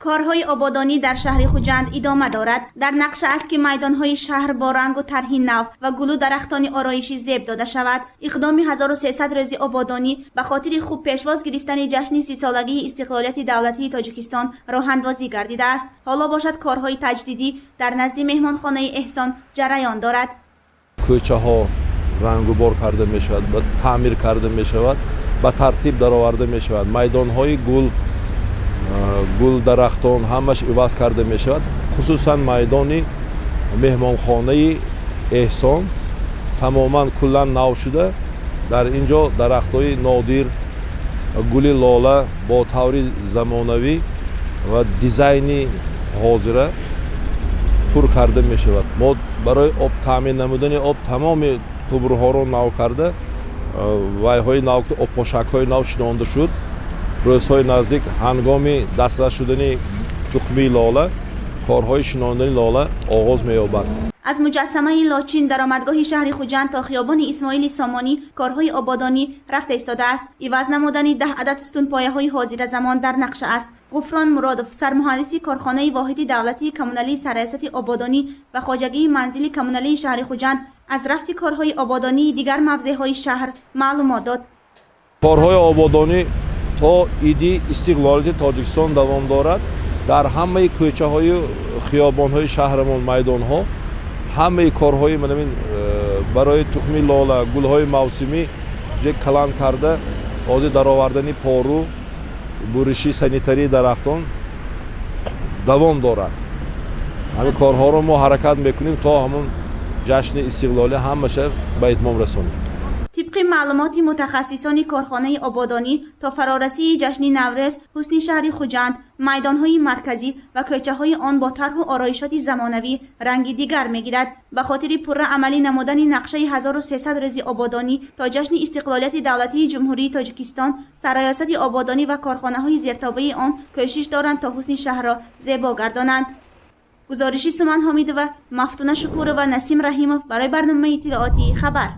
کارهای آبادانی در شهر خوجند ادامه دارد. در نقشه است که میدانهای شهر با رنگ و طرح نو و گل و درختان آرایشی زیب داده شود. اقدام 1300 روز آبادانی به خاطر خوب پیشواز گرفتن جشن 30 سالگی استقلالیت دولتی تاجیکستان راه اندازی گردیده است. حالا باشد کارهای تجدیدی در نزد مهمانخانه احسان جریان دارد. کوچه ها رنگوبار کرده می شود و تعمیر کرده می شود، به ترتیب درآورده می شود. میدان های گل درختان همش عوض کرده می شود. خصوصا میدان مهمانخانه احسان تماما کلا نو شده. در اینجا درخت های نادر، گل لاله با طوری زمانوی و دیزاینی حاضره پر کرده می شود. ما برای آب تامین نمودن آب تمام قبرها را نو کرده، وایهای نو، آب پاشک های نو شنانده شد. روزهای نزدیک هنگام دسترس شدن تخمی لاله، کارهای شناندن لاله آغاز می یابد. از مجسمه لاچین درآمدگاه شهر خوجند تا خیابان اسماعیل سامانی کارهای آبادانی رفته ایستاده است. عوض نمودن 10 عدد ستون پایه های حاضر زمان در نقشه است. غفران مرادوف، سرمهندسی کارخانه واحد دولتی کمونالی سرایست آبادانی و خواجگی منزل کمونالی شهر خوجند از رفت کارهای آبادانی دیگر موضعهای شهر معلومات داد. کارهای آبادانی تا ایدی استقلالیت تاجیکستان دوام دارد. در همه کوچه های خیابان های شهرمان، میدان ها، همه کارهای برای تخمی لاله، گل های موسمی کلان کرده، از درآوردن پارو، برشی سانیتری درختان دوام دارد. همین کارها رو ما حرکت میکنیم تا همون جشن استقلالی همشه به اتمام رسانیم. طبق معلومات متخصصان کارخانه آبادانی تا فرارسی جشن نوروز، حسن شهر خوجند میدانهای مرکزی و کوچه‌های آن با طرح و آرایشات زمانوی رنگی دیگر میگیرد. به خاطر پره عملی نمودن نقشه 1300 روز آبادانی تا جشن استقلالیت دولتی جمهوری تاجیکستان، سرایست آبادانی و کارخانه‌های زیرتابه آن کوشش دارند تا حسن شهر را زیبا گردانند. گزارشی سومن حمید و مفتونه شکور و نسیم رحیمов برای برنامه اطلاعاتی خبر.